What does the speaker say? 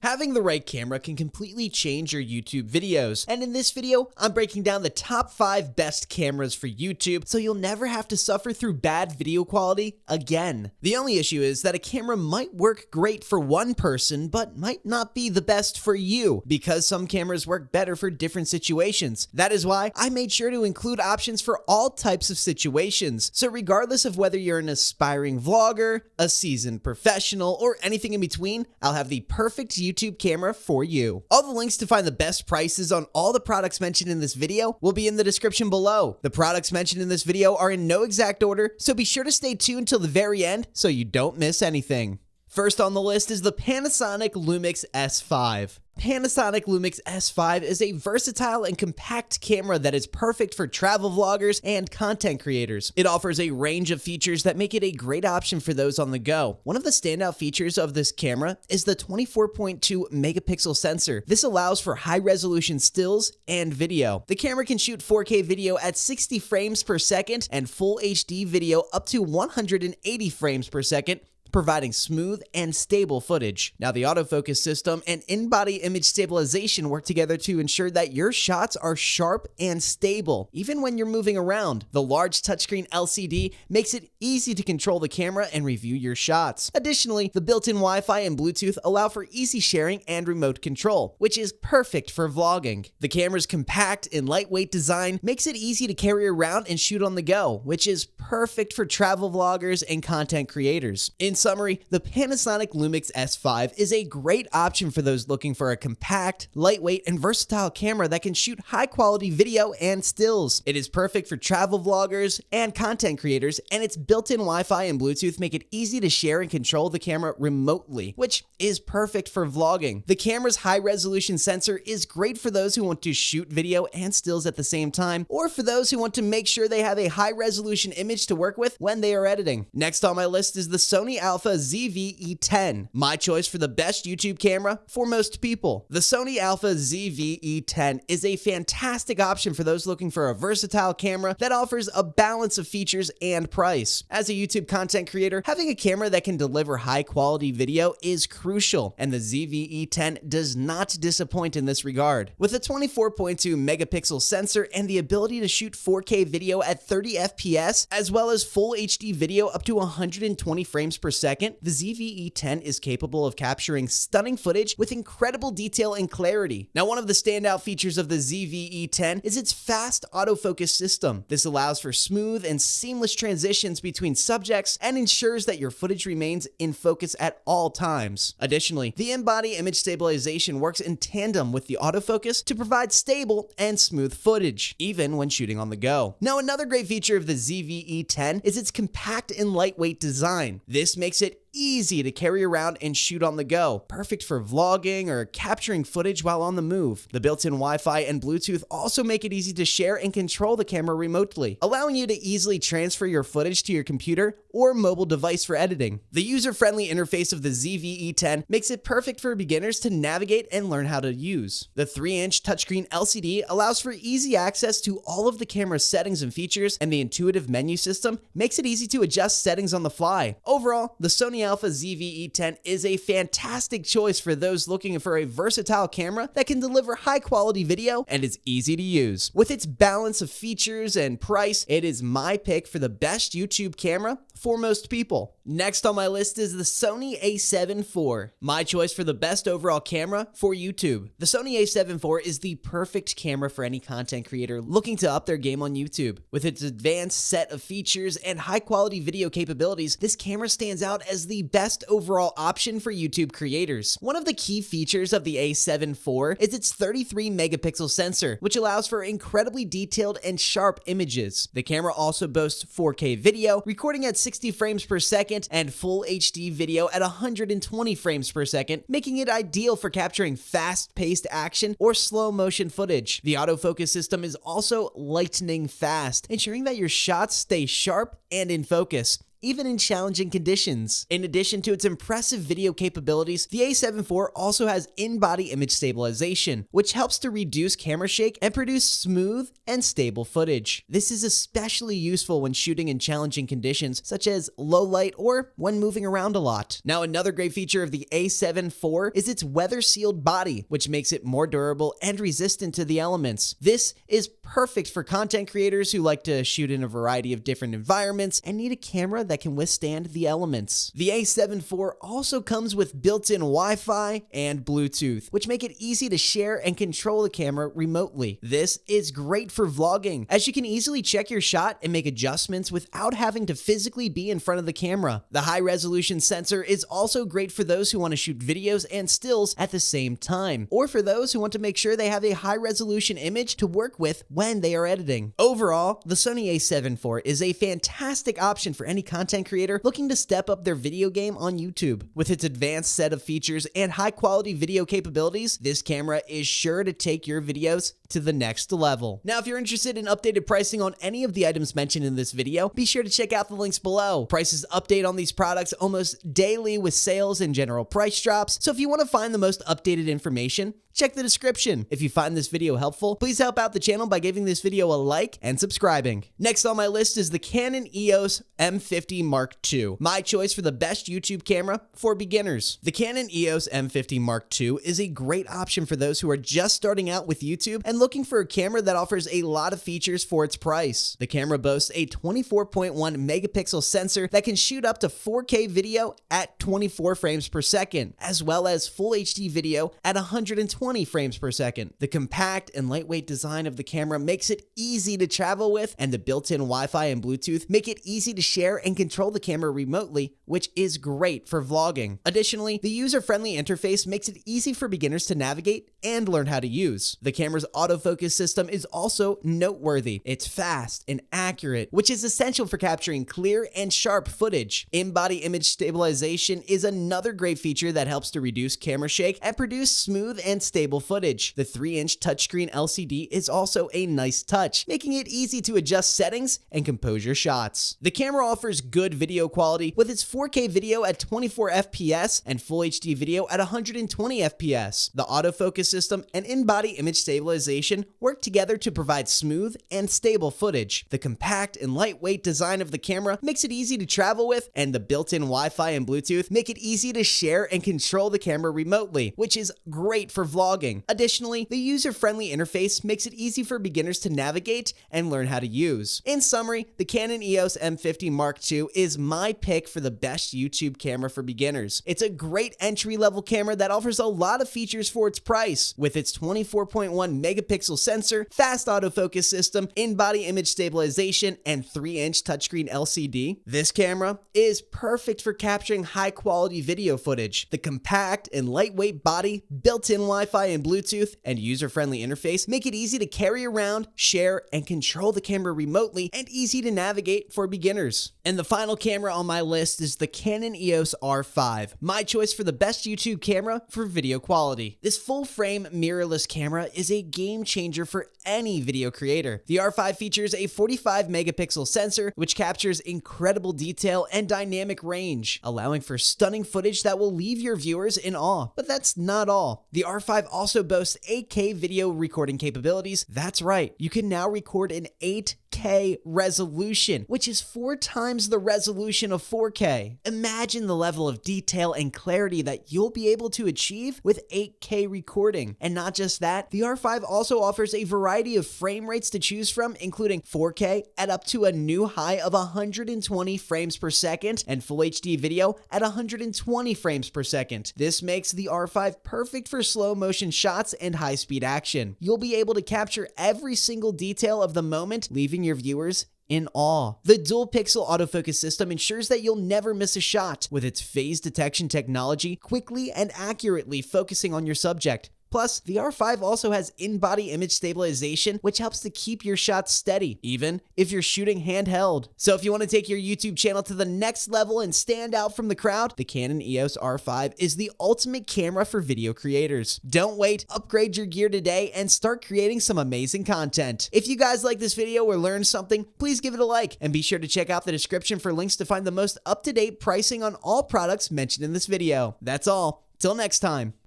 Having the right camera can completely change your YouTube videos, and in this video, I'm breaking down the top 5 best cameras for YouTube so you'll never have to suffer through bad video quality again. The only issue is that a camera might work great for one person, but might not be the best for you, because some cameras work better for different situations. That is why I made sure to include options for all types of situations, so regardless of whether you're an aspiring vlogger, a seasoned professional, or anything in between, I'll have the perfect YouTube camera for you. All the links to find the best prices on all the products mentioned in this video will be in the description below. The products mentioned in this video are in no exact order, so be sure to stay tuned till the very end so you don't miss anything. First on the list is the Panasonic Lumix S5. Panasonic Lumix S5 is a versatile and compact camera that is perfect for travel vloggers and content creators. It offers a range of features that make it a great option for those on the go. One of the standout features of this camera is the 24.2 megapixel sensor. This allows for high-resolution stills and video. The camera can shoot 4K video at 60 frames per second and full HD video up to 180 frames per second, providing smooth and stable footage. Now, the autofocus system and in-body image stabilization work together to ensure that your shots are sharp and stable, even when you're moving around. The large touchscreen LCD makes it easy to control the camera and review your shots. Additionally, the built-in Wi-Fi and Bluetooth allow for easy sharing and remote control, which is perfect for vlogging. The camera's compact and lightweight design makes it easy to carry around and shoot on the go, which is perfect for travel vloggers and content creators. In summary, the Panasonic Lumix S5 is a great option for those looking for a compact, lightweight, and versatile camera that can shoot high-quality video and stills. It is perfect for travel vloggers and content creators, and its built-in Wi-Fi and Bluetooth make it easy to share and control the camera remotely, which is perfect for vlogging. The camera's high-resolution sensor is great for those who want to shoot video and stills at the same time, or for those who want to make sure they have a high-resolution image to work with when they are editing. Next on my list is the Sony Alpha ZV-E10, my choice for the best YouTube camera for most people. The Sony Alpha ZV-E10 is a fantastic option for those looking for a versatile camera that offers a balance of features and price. As a YouTube content creator, having a camera that can deliver high-quality video is crucial, and the ZV-E10 does not disappoint in this regard. With a 24.2 megapixel sensor and the ability to shoot 4K video at 30 FPS, as well as full HD video up to 120 frames per second, the ZV-E10 is capable of capturing stunning footage with incredible detail and clarity. Now, one of the standout features of the ZV-E10 is its fast autofocus system. This allows for smooth and seamless transitions between subjects and ensures that your footage remains in focus at all times. Additionally, the in-body image stabilization works in tandem with the autofocus to provide stable and smooth footage, even when shooting on the go. Now, another great feature of the ZV-E10 is its compact and lightweight design. This makes it easy to carry around and shoot on the go, perfect for vlogging or capturing footage while on the move. The built-in Wi-Fi and Bluetooth also make it easy to share and control the camera remotely, allowing you to easily transfer your footage to your computer or mobile device for editing. The user-friendly interface of the ZV-E10 makes it perfect for beginners to navigate and learn how to use. The 3-inch touchscreen LCD allows for easy access to all of the camera's settings and features, and the intuitive menu system makes it easy to adjust settings on the fly. Overall, the Sony Alpha ZV-E10 is a fantastic choice for those looking for a versatile camera that can deliver high-quality video and is easy to use. With its balance of features and price, it is my pick for the best YouTube camera for most people. Next on my list is the Sony A7 IV, my choice for the best overall camera for YouTube. The Sony A7 IV is the perfect camera for any content creator looking to up their game on YouTube. With its advanced set of features and high-quality video capabilities, this camera stands out as the best overall option for YouTube creators. One of the key features of the A7 IV is its 33 megapixel sensor, which allows for incredibly detailed and sharp images. The camera also boasts 4K video, recording at 60 frames per second, and full HD video at 120 frames per second, making it ideal for capturing fast-paced action or slow-motion footage. The autofocus system is also lightning fast, ensuring that your shots stay sharp and in focus, even in challenging conditions. In addition to its impressive video capabilities, the A7 IV also has in-body image stabilization, which helps to reduce camera shake and produce smooth and stable footage. This is especially useful when shooting in challenging conditions such as low light or when moving around a lot. Now, another great feature of the A7 IV is its weather-sealed body, which makes it more durable and resistant to the elements. This is perfect for content creators who like to shoot in a variety of different environments and need a camera that can withstand the elements. The A7 IV also comes with built-in Wi-Fi and Bluetooth, which make it easy to share and control the camera remotely. This is great for vlogging, as you can easily check your shot and make adjustments without having to physically be in front of the camera. The high-resolution sensor is also great for those who want to shoot videos and stills at the same time, or for those who want to make sure they have a high-resolution image to work with when they are editing. Overall, the Sony A7 IV is a fantastic option for any content creator looking to step up their video game on YouTube. With its advanced set of features and high-quality video capabilities, this camera is sure to take your videos to the next level. Now, if you're interested in updated pricing on any of the items mentioned in this video, be sure to check out the links below. Prices update on these products almost daily with sales and general price drops, so if you want to find the most updated information, check the description. If you find this video helpful, please help out the channel by giving this video a like and subscribing. Next on my list is the Canon EOS M50 Mark II, my choice for the best YouTube camera for beginners. The Canon EOS M50 Mark II is a great option for those who are just starting out with YouTube and looking for a camera that offers a lot of features for its price. The camera boasts a 24.1 megapixel sensor that can shoot up to 4K video at 24 frames per second, as well as full HD video at 120 frames per second. The compact and lightweight design of the camera makes it easy to travel with, and the built-in Wi-Fi and Bluetooth make it easy to share and control the camera remotely, which is great for vlogging. Additionally, the user-friendly interface makes it easy for beginners to navigate and learn how to use. The camera's autofocus system is also noteworthy. It's fast and accurate, which is essential for capturing clear and sharp footage. In-body image stabilization is another great feature that helps to reduce camera shake and produce smooth and stable footage. The 3-inch touchscreen LCD is also a nice touch, making it easy to adjust settings and compose your shots. The camera offers good video quality with its 4K video at 24 FPS and Full HD video at 120 FPS. The autofocus system and in-body image stabilization work together to provide smooth and stable footage. The compact and lightweight design of the camera makes it easy to travel with, and the built-in Wi-Fi and Bluetooth make it easy to share and control the camera remotely, which is great for vlogging. Additionally, the user-friendly interface makes it easy for beginners to navigate and learn how to use. In summary, the Canon EOS M50 Mark II is my pick for the best YouTube camera for beginners. It's a great entry-level camera that offers a lot of features for its price. With its 24.1 megapixel sensor, fast autofocus system, in-body image stabilization, and 3-inch touchscreen LCD, this camera is perfect for capturing high-quality video footage. The compact and lightweight body, built-in Wi-Fi and Bluetooth, and user-friendly interface make it easy to carry around, share, and control the camera remotely, and easy to navigate for beginners. And the final camera on my list is the Canon EOS R5, my choice for the best YouTube camera for video quality. This full-frame mirrorless camera is a game changer for any video creator. The R5 features a 45 megapixel sensor, which captures incredible detail and dynamic range, allowing for stunning footage that will leave your viewers in awe. But that's not all. The R5 also boasts 8K video recording capabilities. That's right, you can now record in 8K resolution, which is 4 times the resolution of 4K. Imagine the level of detail and clarity that you'll be able to achieve with 8K recording. And not just that, the R5 also offers a variety of frame rates to choose from, including 4K at up to a new high of 120 frames per second and Full HD video at 120 frames per second. This makes the R5 perfect for slow motion shots and high-speed action. You'll be able to capture every single detail of the moment, leaving your viewers in awe. The dual pixel autofocus system ensures that you'll never miss a shot, with its phase detection technology quickly and accurately focusing on your subject. Plus, the R5 also has in-body image stabilization, which helps to keep your shots steady, even if you're shooting handheld. So if you want to take your YouTube channel to the next level and stand out from the crowd, the Canon EOS R5 is the ultimate camera for video creators. Don't wait, upgrade your gear today and start creating some amazing content. If you guys like this video or learned something, please give it a like and be sure to check out the description for links to find the most up-to-date pricing on all products mentioned in this video. That's all. Till next time.